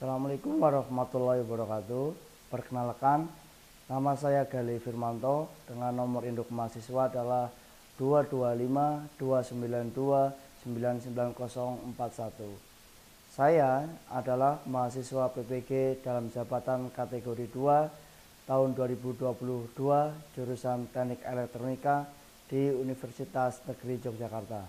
Assalamualaikum warahmatullahi wabarakatuh. Perkenalkan, nama saya Gali Firmanto dengan nomor induk mahasiswa adalah 22529299041. Saya adalah mahasiswa PPG dalam jabatan kategori 2 tahun 2022 jurusan Teknik Elektronika di Universitas Negeri Yogyakarta.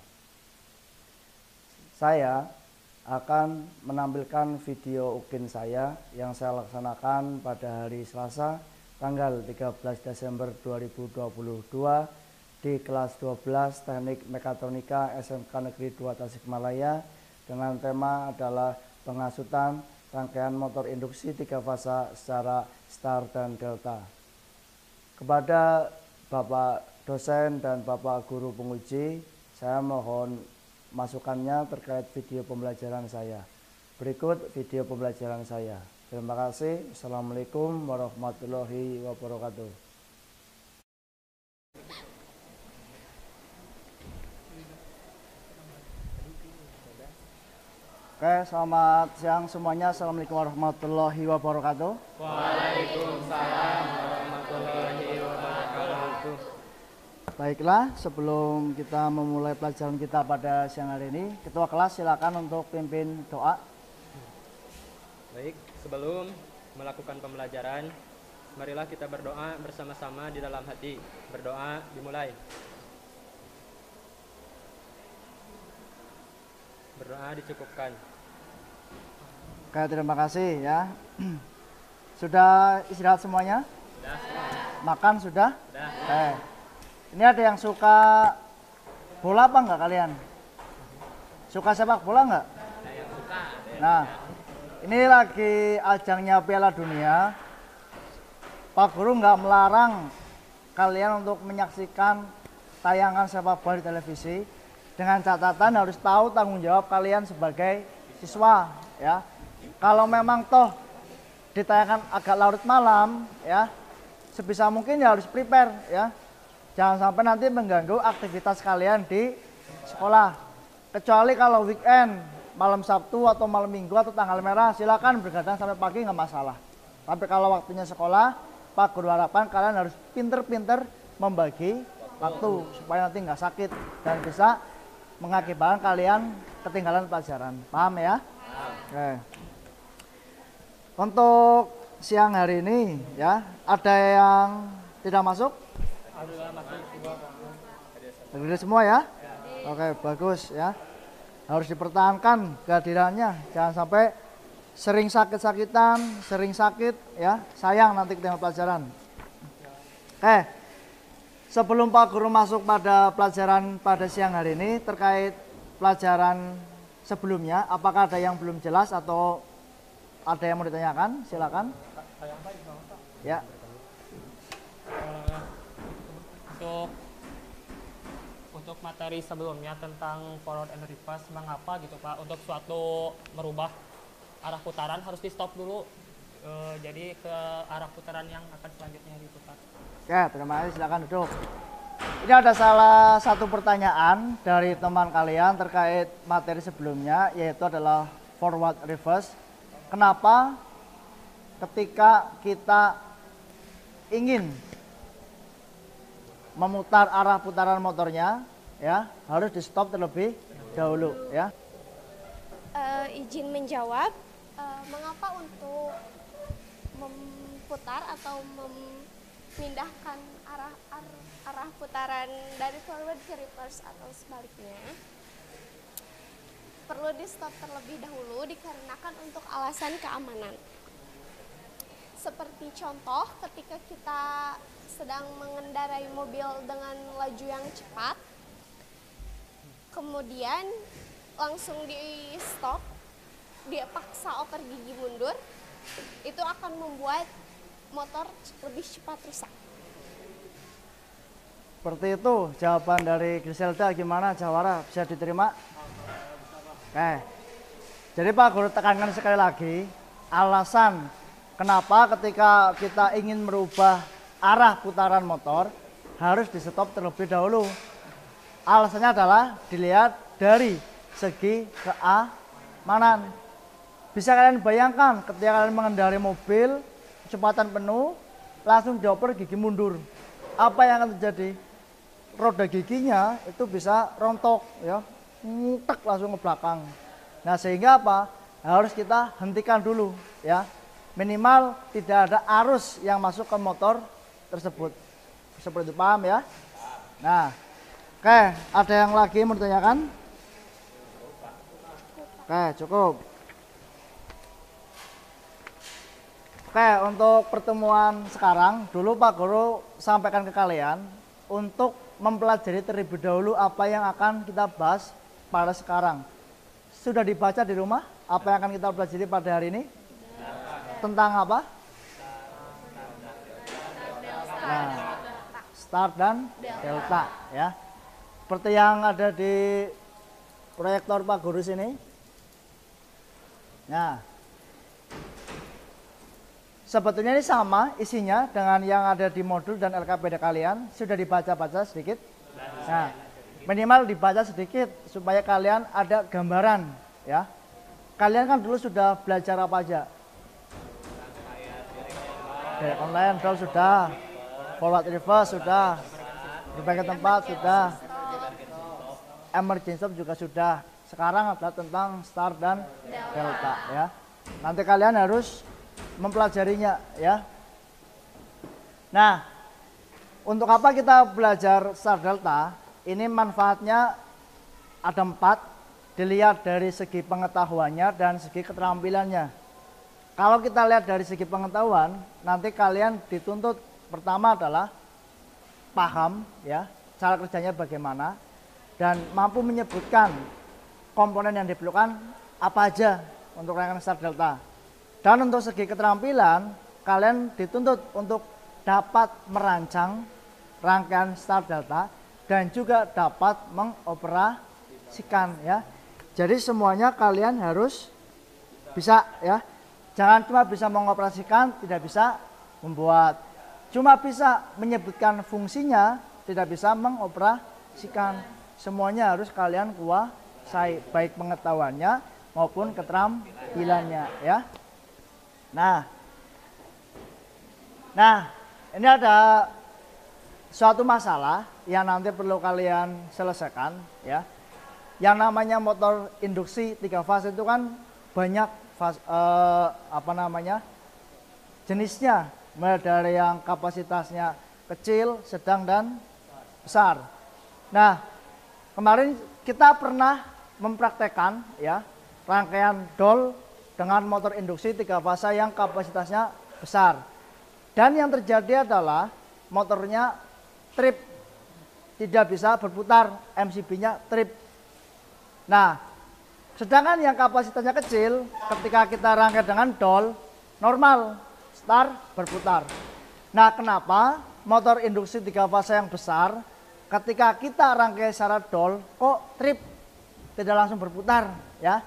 Saya akan menampilkan video UKIN saya yang saya laksanakan pada hari Selasa tanggal 13 Desember 2022 di kelas 12 Teknik Mekatronika SMK Negeri 2 Tasikmalaya dengan tema adalah pengasutan rangkaian motor induksi 3 fasa secara star dan delta. Kepada Bapak dosen dan Bapak guru penguji, saya mohon masukannya terkait video pembelajaran saya. Berikut video pembelajaran saya. Terima kasih. Assalamualaikum warahmatullahi wabarakatuh. Oke, selamat siang semuanya. Assalamualaikum warahmatullahi wabarakatuh. Waalaikumsalam warahmatullahi wabarakatuh. Baiklah, sebelum kita memulai pelajaran kita pada siang hari ini, Ketua kelas silakan untuk pimpin doa. Baik, sebelum melakukan pembelajaran, marilah kita berdoa bersama-sama di dalam hati. Berdoa dimulai. Berdoa dicukupkan. Oke, terima kasih ya. Sudah istirahat semuanya? Sudah. Makan sudah? Sudah. Oke. Ini ada yang suka bola apa enggak kalian? Suka sepak bola enggak? Ada yang suka, ada yang Nah, ini lagi ajangnya Piala Dunia. Pak Guru nggak melarang kalian untuk menyaksikan tayangan sepak bola di televisi, dengan catatan harus tahu tanggung jawab kalian sebagai siswa ya. Kalau memang toh ditayangkan agak larut malam ya, sebisa mungkin ya harus prepare ya. Jangan sampai nanti mengganggu aktivitas kalian di sekolah. Kecuali kalau weekend, malam Sabtu atau malam Minggu atau tanggal merah, silakan bergadang sampai pagi nggak masalah. Tapi kalau waktunya sekolah, Pak Guru harapkan kalian harus pinter-pinter membagi waktu supaya nanti nggak sakit dan bisa mengakibatkan kalian ketinggalan pelajaran. Paham ya? Oke. Untuk siang hari ini ya, ada yang tidak masuk? Hadir semua ya? Oke, bagus ya. Harus dipertahankan kehadirannya. Jangan sampai sering sakit-sakitan, sering sakit ya. Sayang nanti ketinggalan pelajaran. Sebelum Pak Guru masuk pada pelajaran pada siang hari ini terkait pelajaran sebelumnya, apakah ada yang belum jelas atau ada yang mau ditanyakan? Silakan. Ya. Untuk materi sebelumnya tentang forward and reverse, mengapa gitu Pak, untuk suatu merubah arah putaran harus di stop dulu, jadi ke arah putaran yang akan selanjutnya diputar. Oke, terima kasih, silakan duduk. Ini ada salah satu pertanyaan dari teman kalian terkait materi sebelumnya, yaitu adalah forward reverse. Kenapa ketika kita ingin memutar arah putaran motornya ya harus di stop terlebih dahulu ya? Izin menjawab, mengapa untuk memutar atau memindahkan arah putaran dari forward ke reverse atau sebaliknya perlu di stop terlebih dahulu dikarenakan untuk alasan keamanan. Seperti contoh ketika kita sedang mengendarai mobil dengan laju yang cepat, kemudian langsung di stop, dia paksa oper gigi mundur, itu akan membuat motor lebih cepat rusak. Seperti itu jawaban dari Griselda. Gimana Jawara, bisa diterima? Oke. Jadi Pak Guru tekankan sekali lagi, alasan kenapa ketika kita ingin merubah arah putaran motor harus di stop terlebih dahulu. Alasannya adalah dilihat dari segi keamanan. Bisa kalian bayangkan ketika kalian mengendarai mobil kecepatan penuh, langsung dioper gigi mundur. Apa yang akan terjadi? Roda giginya itu bisa rontok ya, ngutek langsung ke belakang. Nah, sehingga apa? Harus kita hentikan dulu ya. Minimal tidak ada arus yang masuk ke motor tersebut. Seperti itu, paham ya? Nah, oke, ada yang lagi mau ditanyakan? Oke, cukup. Oke, untuk pertemuan sekarang, dulu Pak Guru sampaikan ke kalian untuk mempelajari terlebih dahulu apa yang akan kita bahas pada sekarang. Sudah dibaca di rumah apa yang akan kita pelajari pada hari ini? Tentang apa? Nah, start dan delta ya. Seperti yang ada di proyektor Pak Guru sini. Nah, sebetulnya ini sama isinya dengan yang ada di modul dan LKPD kalian. Sudah dibaca-baca sedikit? Nah, minimal dibaca sedikit supaya kalian ada gambaran ya. Kalian kan dulu sudah belajar apa aja? Direct online sudah, forward reverse sudah, berbagai tempat sudah, emergency stop juga sudah. Sekarang adalah tentang start dan delta ya. Nanti kalian harus mempelajarinya ya. Nah, untuk apa kita belajar start delta? Ini manfaatnya ada 4, dilihat dari segi pengetahuannya dan segi keterampilannya. Kalau kita lihat dari segi pengetahuan, nanti kalian dituntut pertama adalah paham ya, cara kerjanya bagaimana dan mampu menyebutkan komponen yang diperlukan apa aja untuk rangkaian start delta. Dan untuk segi keterampilan, kalian dituntut untuk dapat merancang rangkaian start delta dan juga dapat mengoperasikan ya. Jadi semuanya kalian harus bisa ya. Jangan cuma bisa mengoperasikan, tidak bisa membuat. Cuma bisa menyebutkan fungsinya, tidak bisa mengoperasikan. Semuanya harus kalian kuasai, baik pengetahuannya maupun keterampilannya ya. Nah, ini ada suatu masalah yang nanti perlu kalian selesaikan ya. Yang namanya motor induksi 3 fase itu kan banyak jenisnya, mulai dari yang kapasitasnya kecil, sedang dan besar. Nah, kemarin kita pernah mempraktekkan ya rangkaian dol dengan motor induksi 3 fase yang kapasitasnya besar. Dan yang terjadi adalah motornya trip, tidak bisa berputar, MCB-nya trip. Nah, sedangkan yang kapasitasnya kecil, ketika kita rangkai dengan dol, normal, start, berputar. Nah, kenapa motor induksi 3 fase yang besar, ketika kita rangkai secara dol, kok trip, tidak langsung berputar, ya?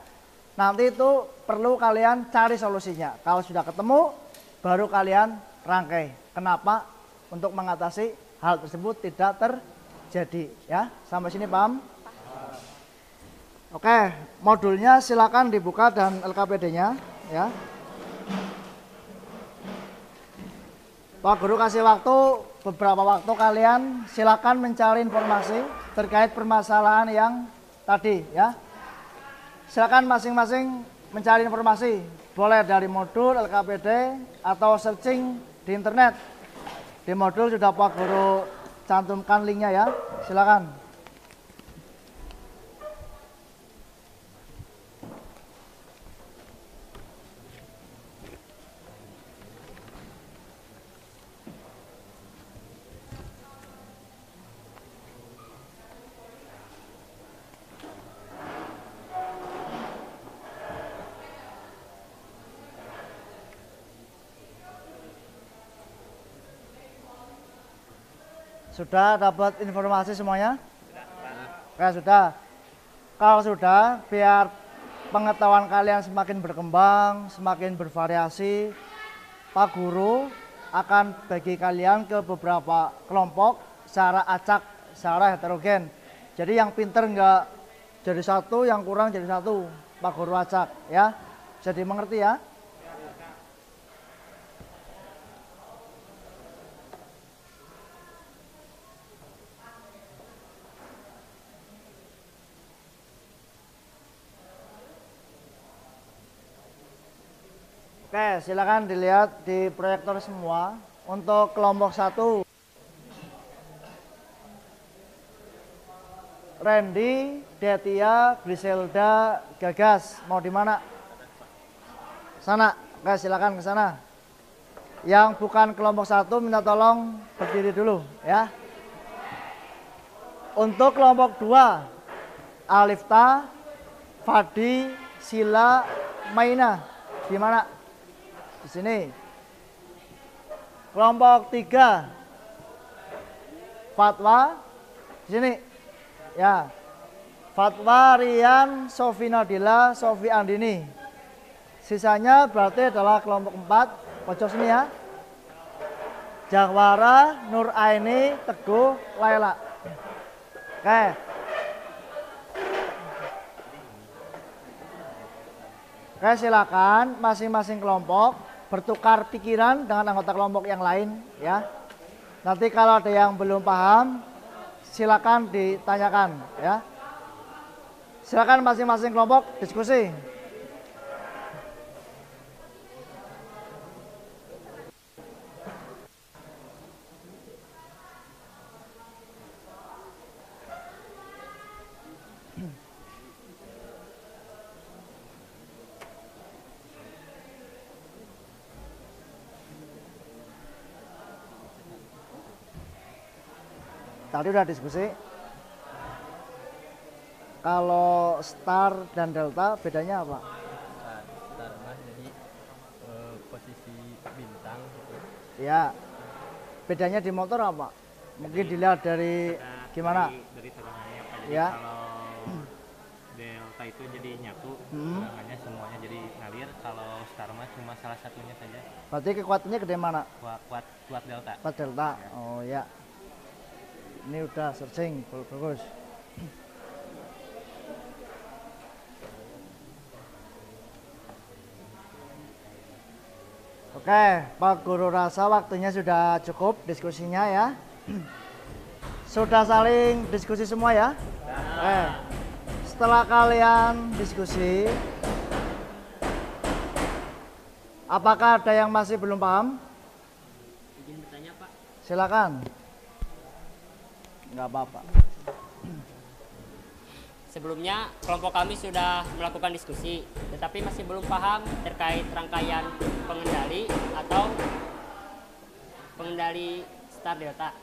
Nanti itu perlu kalian cari solusinya. Kalau sudah ketemu, baru kalian rangkai. Kenapa? Untuk mengatasi hal tersebut tidak terjadi, ya. Sampai sini paham? Oke, modulnya silakan dibuka dan LKPD-nya ya. Pak Guru kasih waktu beberapa waktu, kalian silakan mencari informasi terkait permasalahan yang tadi ya. Silakan masing-masing mencari informasi, boleh dari modul LKPD atau searching di internet. Di modul sudah Pak Guru cantumkan linknya ya, silakan. Sudah dapat informasi semuanya? Sudah. Sudah. Kalau sudah, biar pengetahuan kalian semakin berkembang, semakin bervariasi, Pak Guru akan bagi kalian ke beberapa kelompok secara acak, secara heterogen. Jadi yang pinter enggak jadi satu, yang kurang jadi satu, Pak Guru acak ya. Jadi mengerti ya? Oke, silakan dilihat di proyektor semua. Untuk kelompok 1, Randy, Detia, Griselda, Gagas. Mau di mana? Sana. Oke, silakan ke sana. Yang bukan kelompok 1 minta tolong berdiri dulu ya. Untuk kelompok 2, Alifta, Fadi, Sila, Maina. Di mana? Di sini. Kelompok 3, Fatwa. Di sini. Ya. Fatwa, Rian, Sofi Nadila, Sofi Andini. Sisanya berarti adalah kelompok 4. Pojok sini ya. Jahwara, Nur Aini, Teguh, Laila. Oke. Oke, silakan masing-masing kelompok bertukar pikiran dengan anggota kelompok yang lain ya. Nanti kalau ada yang belum paham, silakan ditanyakan ya. Silakan masing-masing kelompok diskusi. Tadi udah diskusi. Kalau star dan delta bedanya apa? Star mah jadi posisi bintang gitu. Ya. Bedanya di motor apa? Mungkin dilihat dari gimana? Dari tegangannya Pak. Jadi Ya. kalau delta itu jadi nyatu, tegangannya semuanya jadi ngalir. Kalau star mah cuma salah satunya saja. Berarti kekuatannya gede mana? Kuat delta. Kuat delta. Oh ya. Ini udah searching, bagus. Oke, Pak Guru rasa waktunya sudah cukup diskusinya ya. Sudah saling diskusi semua ya? Oke. Setelah kalian diskusi, apakah ada yang masih belum paham? Izin bertanya Pak. Silakan. Nggak apa-apa. Sebelumnya kelompok kami sudah melakukan diskusi, tetapi masih belum paham terkait rangkaian pengendali atau pengendali star delta.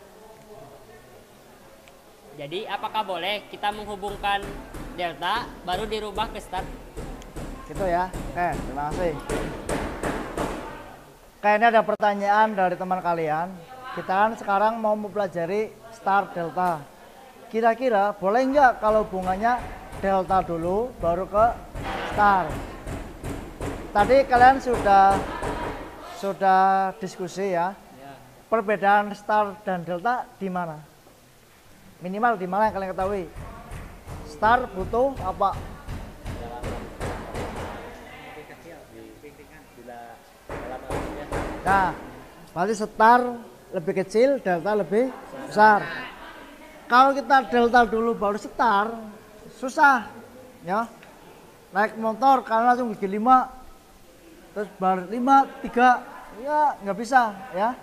Jadi apakah boleh kita menghubungkan delta baru dirubah ke star? Gitu ya. Oke, terima kasih. Kayaknya ada pertanyaan dari teman kalian. Kita kan sekarang mau mempelajari star delta. Kira-kira boleh nggak kalau hubungannya delta dulu baru ke star? Tadi kalian sudah diskusi ya. Perbedaan star dan delta di mana? Minimal di mana yang kalian ketahui? Star butuh apa? Nah, berarti star lebih kecil, delta lebih besar. Kalau kita delta dulu baru star, susah ya. Naik motor kalian langsung gigi 5, terus baru 5, 3, ya nggak bisa ya.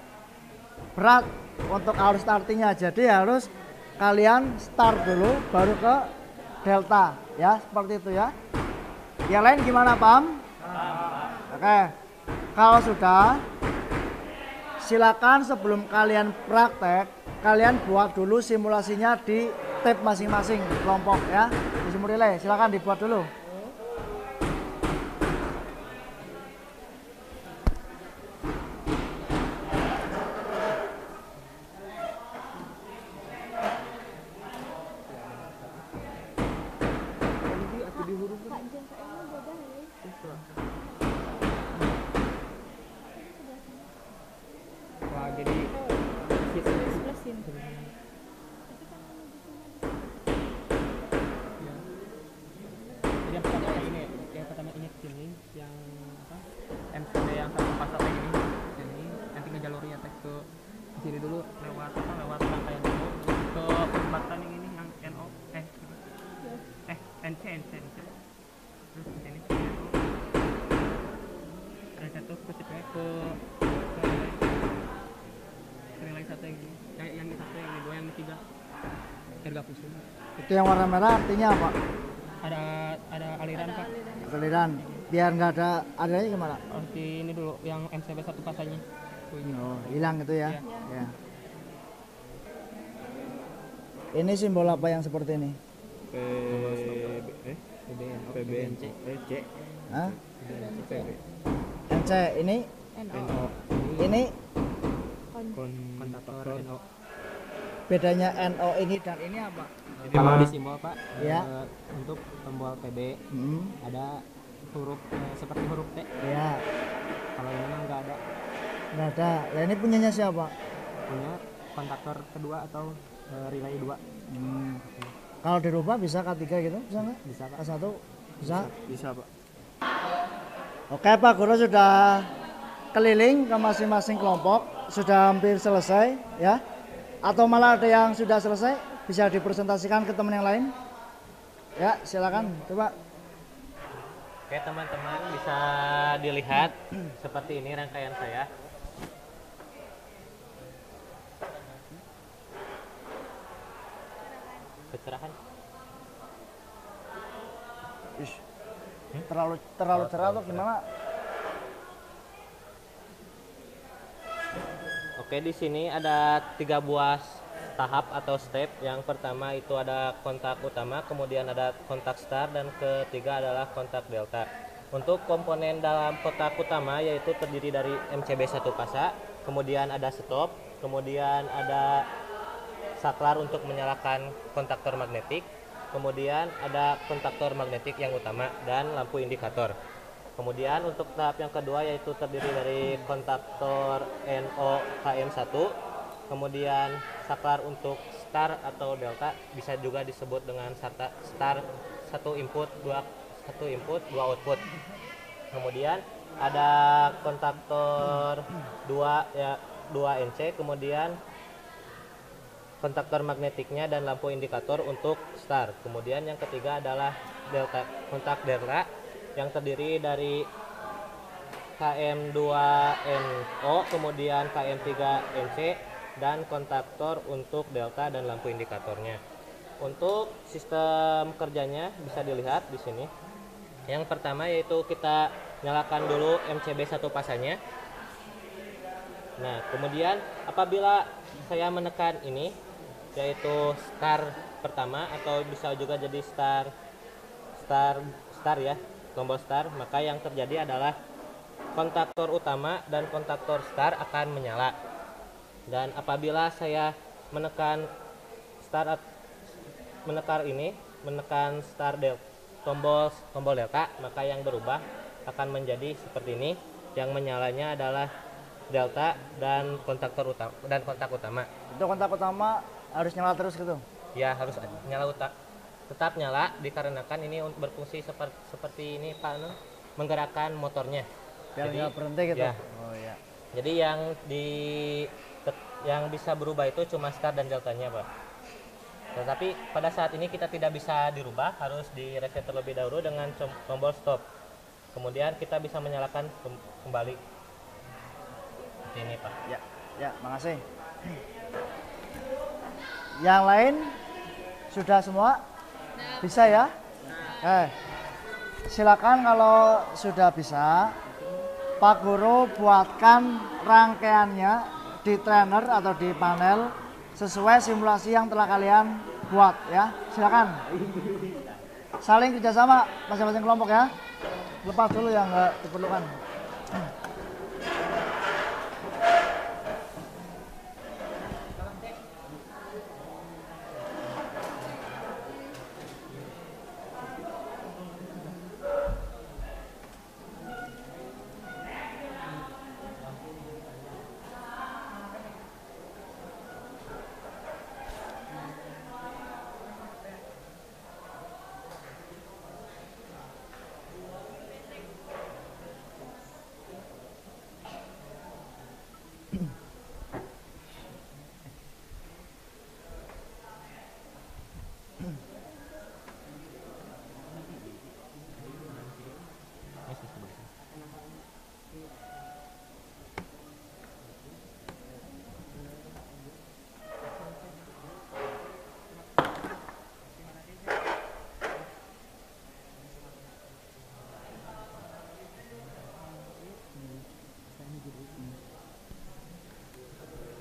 Berat untuk arus startingnya, jadi harus kalian start dulu baru ke delta ya, seperti itu ya. Yang lain gimana, paham? Oke, kalau sudah, silakan sebelum kalian praktek, kalian buat dulu simulasinya di tab masing-masing kelompok ya. Di sumur relay, silakan dibuat dulu. Wah, jadi jadi yang apa MCB yang satu pasal kayak gini, jadi nanti ngejaluri ya teh ke sini dulu lewat apa lewat rangkaian dulu ke perempatan yang ini yang NO NC terus ke sini ada satu kusipnya ke relay satu yang ini yang satu yang kedua yang ketiga harga pusing. Itu yang warna merah artinya apa? Ada aliran pak. Aliran. Biar nggak ada adanya gimana? Oh, di ini dulu yang MCB satu pasanya. Oh, hilang itu ya. Iya. Ya. Ini simbol apa yang seperti ini? PBNC C. Hah? PB NC ini? Ini kontaktor NO. bedanya NO ini dan ini apa? Kalau di simbol Pak, Ya. untuk tombol PB ada huruf seperti huruf T. Ya, Kalau ini mah nggak ada. nggak ada. Lah ini punyanya siapa? Punya kontaktor kedua atau relay 2. Kalau dirubah bisa K3 gitu, bisa nggak? Bisa Pak. K1 bisa? Bisa Pak. Oke Pak Guru sudah keliling ke masing-masing kelompok, sudah hampir selesai ya. Atau malah ada yang sudah selesai, bisa dipresentasikan ke teman yang lain. Ya, silakan coba. Oke teman-teman, bisa dilihat seperti ini rangkaian saya. Kecerahan. Ish, terlalu cerah atau gimana? Oke, di sini ada 3 buah tahap atau step. Yang pertama itu ada kontak utama, kemudian ada kontak start, dan ketiga adalah kontak delta. Untuk komponen dalam kontak utama yaitu terdiri dari MCB 1 pasa, kemudian ada stop, kemudian ada saklar untuk menyalakan kontaktor magnetik, kemudian ada kontaktor magnetik yang utama dan lampu indikator. Kemudian untuk tahap yang kedua yaitu terdiri dari kontaktor NO KM1, kemudian saklar untuk star atau delta, bisa juga disebut dengan star 1 input 2 output. Kemudian ada kontaktor 2 NC, kemudian kontaktor magnetiknya dan lampu indikator untuk star. Kemudian yang ketiga adalah kontak delta yang terdiri dari KM2NO, kemudian KM3NC, dan kontaktor untuk delta dan lampu indikatornya. Untuk sistem kerjanya bisa dilihat di sini. Yang pertama yaitu kita nyalakan dulu MCB 1 pasanya. Nah, kemudian apabila saya menekan ini yaitu star pertama atau bisa juga jadi star ya, tombol star, maka yang terjadi adalah kontaktor utama dan kontaktor star akan menyala. Dan apabila saya menekan star tombol delta, maka yang berubah akan menjadi seperti ini. Yang menyalanya adalah delta dan kontak utama. Itu kontak utama harus nyala terus gitu. Ya, harus nyala tetap nyala dikarenakan ini berfungsi seperti ini Pak, menggerakkan motornya. Biar Jadi, nggak berhenti gitu. ya. Oh iya. Jadi yang bisa berubah itu cuma start dan deltanya Pak. Tetapi pada saat ini kita tidak bisa dirubah, harus di reset terlebih dahulu dengan tombol stop. Kemudian kita bisa menyalakan kembali. Seperti ini Pak. Ya, makasih. Yang lain sudah semua? Bisa ya? Silakan kalau sudah bisa, Pak Guru buatkan rangkaiannya di trainer atau di panel sesuai simulasi yang telah kalian buat ya. Silakan. Saling kerjasama masing-masing kelompok ya. Lepas dulu yang nggak diperlukan.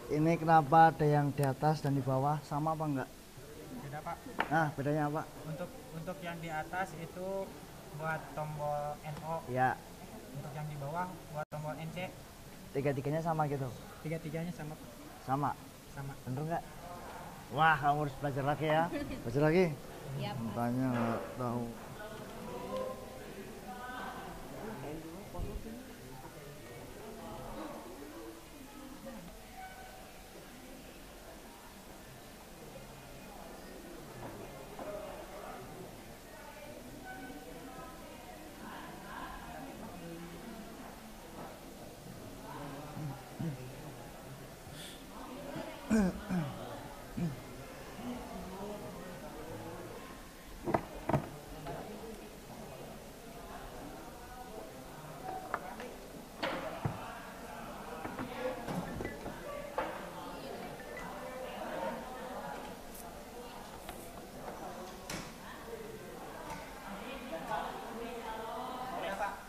ini kenapa ada yang di atas dan di bawah, sama apa enggak? Beda Pak. Nah, bedanya apa? Untuk yang di atas itu buat tombol NO, Ya, untuk yang di bawah buat tombol NC. tiga-tiganya sama gitu? Tiga-tiganya sama Pak. Sama? Sama. Bener nggak? Wah, kamu harus belajar lagi ya. Belajar lagi? Iya, Pak. Makanya nggak tahu.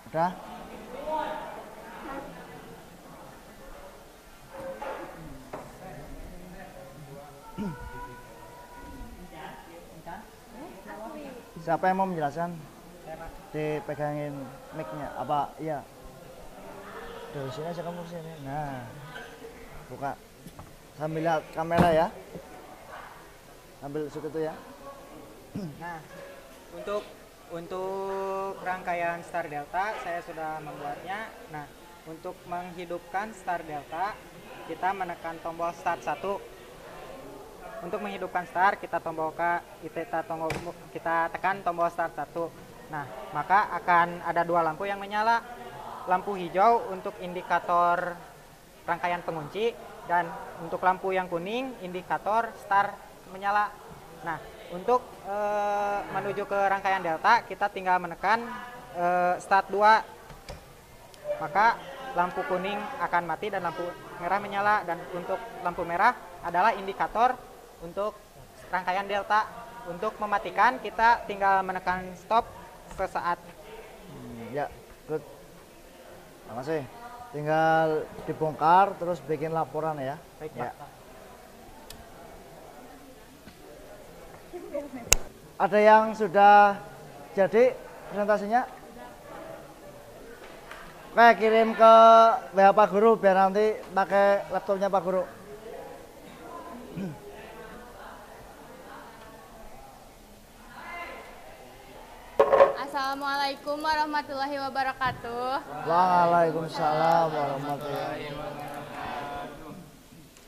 Udah? Siapa yang mau menjelaskan? Dipegangin mic-nya apa? Iya. Dari sini aja kamu sini. Nah, buka. Sambil lihat kamera ya. Sambil situ tuh ya. Nah, untuk rangkaian Star Delta saya sudah membuatnya. Nah, untuk menghidupkan Star Delta kita menekan tombol start 1. Untuk menghidupkan start kita tekan tombol start 1. Nah, maka akan ada dua lampu yang menyala. Lampu hijau untuk indikator rangkaian pengunci dan untuk lampu yang kuning indikator start menyala. Nah, untuk menuju ke rangkaian delta kita tinggal menekan start 2. Maka lampu kuning akan mati dan lampu merah menyala, dan untuk lampu merah adalah indikator untuk rangkaian delta. Untuk mematikan kita tinggal menekan stop sesaat. Ya, good. Makasih. Tinggal dibongkar terus bikin laporan ya. Baik, ya. Pak. Ada yang sudah jadi presentasinya? Oke, kirim ke WA Pak Guru biar nanti pakai laptopnya Pak Guru. Assalamualaikum warahmatullahi wabarakatuh. Waalaikumsalam warahmatullahi wabarakatuh.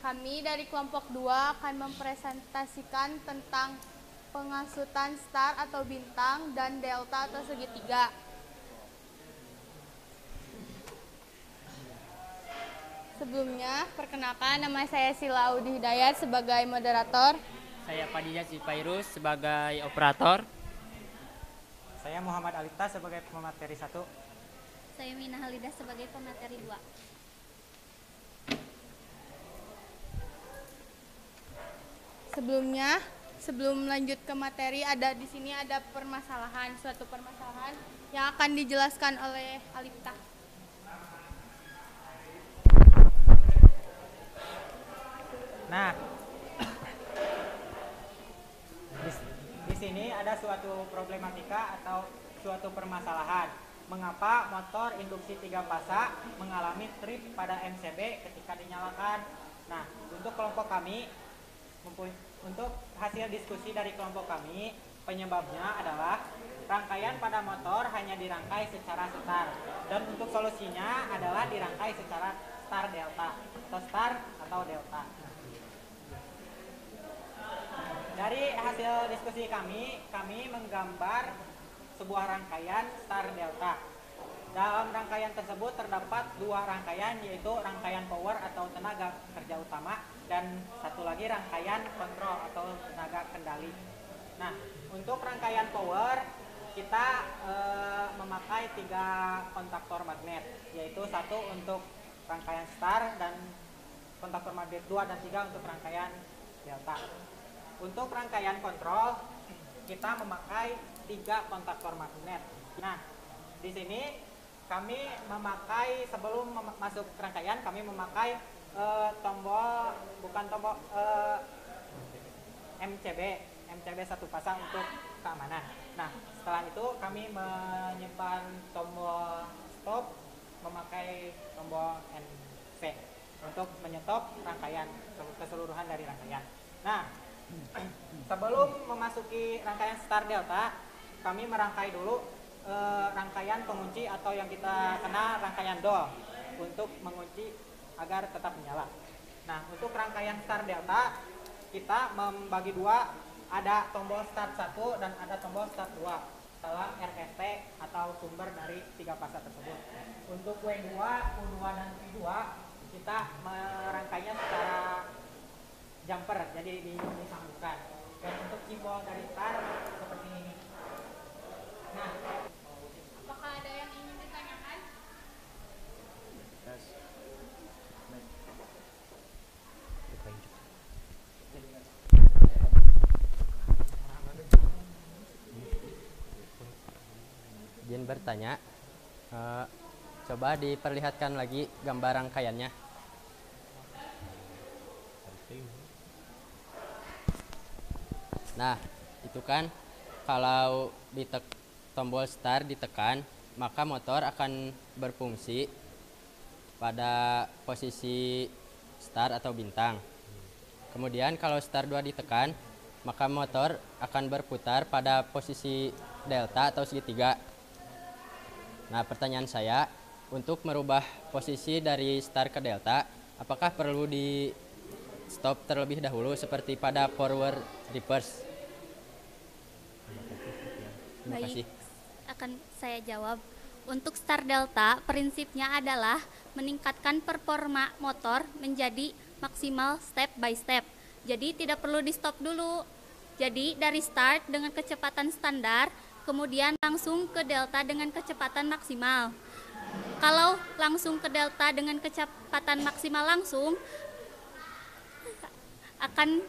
Kami dari kelompok 2 akan mempresentasikan tentang pengasutan star atau bintang dan delta atau segitiga. Sebelumnya, perkenalkan nama saya Sila Audi Hidayat sebagai moderator. Saya Padilla Sipairus sebagai operator. Saya Muhammad Alita sebagai pemateri 1. Saya Mina Halidah sebagai pemateri 2. Sebelum lanjut ke materi, di sini ada suatu permasalahan yang akan dijelaskan oleh Alita. Nah, di sini ada suatu problematika atau suatu permasalahan. Mengapa motor induksi 3 fasa mengalami trip pada MCB ketika dinyalakan? Nah, untuk kelompok kami, untuk hasil diskusi dari kelompok kami, penyebabnya adalah rangkaian pada motor hanya dirangkai secara setar, dan untuk solusinya adalah dirangkai secara star delta atau star atau delta. Dari hasil diskusi kami menggambar sebuah rangkaian star delta. Dalam rangkaian tersebut terdapat dua rangkaian, yaitu rangkaian power atau tenaga kerja utama dan satu lagi rangkaian kontrol atau tenaga kendali. Nah, untuk rangkaian power kita memakai 3 kontaktor magnet, yaitu satu untuk rangkaian star dan kontaktor magnet 2 dan 3 untuk rangkaian delta. Untuk rangkaian kontrol kita memakai 3 kontaktor magnet. Nah, di sini kami memakai, sebelum masuk rangkaian kami memakai tombol bukan tombol MCB satu pasang untuk keamanan. Nah, setelah itu kami menyimpan tombol stop memakai tombol NC untuk menyetop rangkaian keseluruhan dari rangkaian. Nah, sebelum memasuki rangkaian start delta, kami merangkai dulu rangkaian pengunci atau yang kita kenal rangkaian dol untuk mengunci agar tetap menyala. Nah, untuk rangkaian start delta kita membagi dua, ada tombol start 1 dan ada tombol start 2 dalam RST atau sumber dari 3 fase tersebut. Untuk W2, U2 dan V2 kita merangkainya secara jumper, jadi disambungkan. Dan untuk simbol dari start seperti ini. Nah, Apakah ada yang ingin ditanyakan? Izin bertanya, coba diperlihatkan lagi gambar rangkaiannya. Nah, itu kan kalau tombol start ditekan, maka motor akan berfungsi pada posisi start atau bintang. Kemudian kalau start 2 ditekan, maka motor akan berputar pada posisi delta atau segitiga. Nah, pertanyaan saya, untuk merubah posisi dari start ke delta, apakah perlu di stop terlebih dahulu seperti pada forward reverse? Terima kasih. Akan saya jawab. Untuk start delta, prinsipnya adalah meningkatkan performa motor menjadi maksimal step by step. Jadi tidak perlu di stop dulu. Jadi dari start dengan kecepatan standar, kemudian langsung ke delta dengan kecepatan maksimal. Kalau langsung ke delta dengan kecepatan maksimal langsung, akan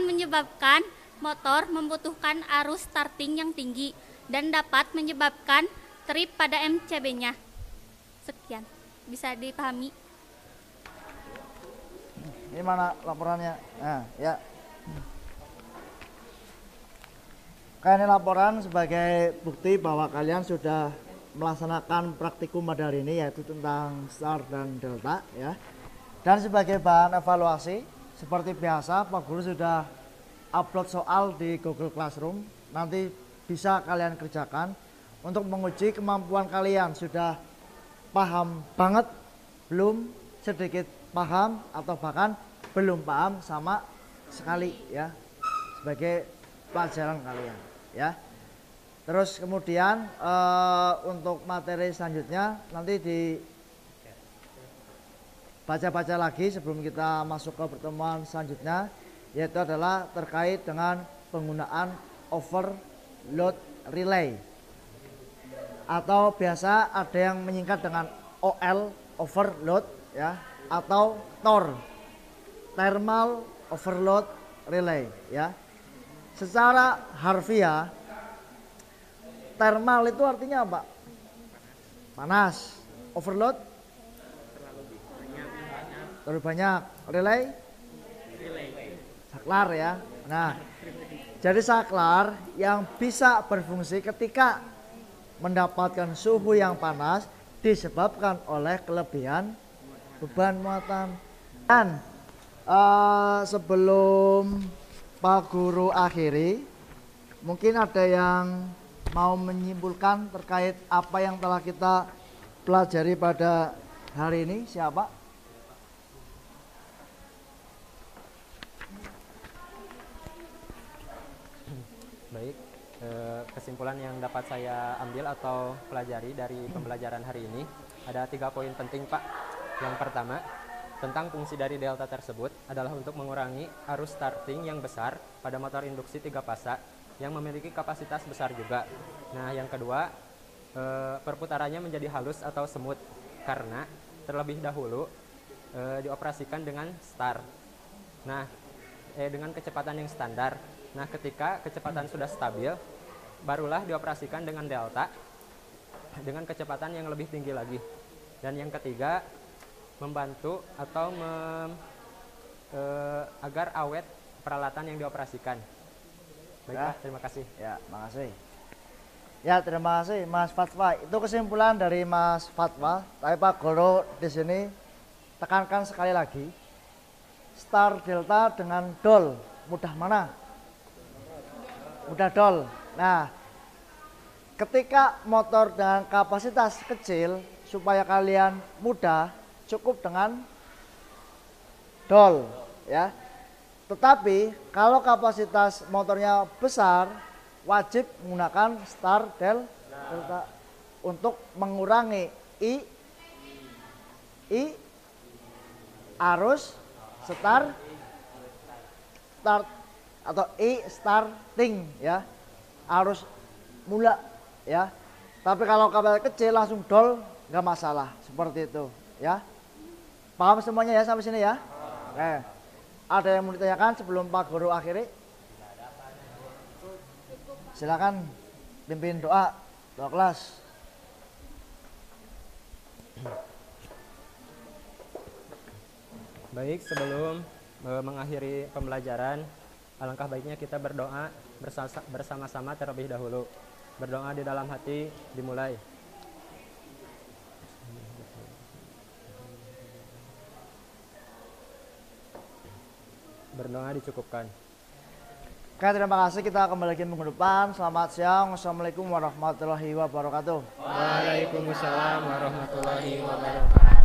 menyebabkan motor membutuhkan arus starting yang tinggi dan dapat menyebabkan trip pada MCB-nya. Sekian, bisa dipahami. Ini mana laporannya? Nah, ya. Ini laporan sebagai bukti bahwa kalian sudah melaksanakan praktikum pada hari ini, yaitu tentang start dan delta, ya. Dan sebagai bahan evaluasi, seperti biasa Pak Guru sudah upload soal di Google Classroom. Nanti bisa kalian kerjakan untuk menguji kemampuan kalian. Sudah paham banget, belum, sedikit paham, atau bahkan belum paham sama sekali, ya, sebagai pelajaran kalian, ya. Terus kemudian untuk materi selanjutnya nanti dibaca-baca lagi sebelum kita masuk ke pertemuan selanjutnya, yaitu adalah terkait dengan penggunaan overload relay, atau biasa ada yang menyingkat dengan OL, overload, ya, atau TOR, thermal overload relay, ya. Secara harfiah, thermal itu artinya apa? Panas. Overload? Terlalu banyak. Relay? Saklar, ya. Nah, jadi saklar yang bisa berfungsi ketika mendapatkan suhu yang panas disebabkan oleh kelebihan beban muatan. Dan sebelum Pak Guru akhiri, mungkin ada yang mau menyimpulkan terkait apa yang telah kita pelajari pada hari ini. Siapa? Baik, kesimpulan yang dapat saya ambil atau pelajari dari pembelajaran hari ini ada 3 poin penting, Pak. Yang pertama, tentang fungsi dari delta tersebut adalah untuk mengurangi arus starting yang besar pada motor induksi 3 fasa yang memiliki kapasitas besar juga. Nah, yang kedua, perputarannya menjadi halus atau semut karena terlebih dahulu dioperasikan dengan start. Nah, dengan kecepatan yang standar. Nah, ketika kecepatan sudah stabil, barulah dioperasikan dengan delta dengan kecepatan yang lebih tinggi lagi. Dan yang ketiga, membantu atau agar awet peralatan yang dioperasikan. Baiklah, terima kasih. Ya, makasih. Ya, terima kasih Mas Fatwa. Itu kesimpulan dari Mas Fatwa. Tapi Pak Guru di sini tekankan sekali lagi, star delta dengan dol mudah mana? Mudah dol. Nah, ketika motor dengan kapasitas kecil supaya kalian mudah, cukup dengan dol ya. Tetapi kalau kapasitas motornya besar, wajib menggunakan star delta untuk mengurangi I arus start atau I starting ya, arus mula ya. Tapi kalau kapasitas kecil langsung dol nggak masalah, seperti itu ya. Paham semuanya ya sampai sini ya? Oke. Ada yang mau ditanyakan sebelum Pak Guru akhiri? Silakan pimpin doa kelas. Baik, sebelum mengakhiri pembelajaran, alangkah baiknya kita berdoa bersama-sama terlebih dahulu. Berdoa di dalam hati dimulai. Berdoa dicukupkan. Oke, terima kasih. Kita kembali lagi minggu depan. Selamat siang. Wassalamualaikum warahmatullahi wabarakatuh. Waalaikumsalam warahmatullahi wabarakatuh.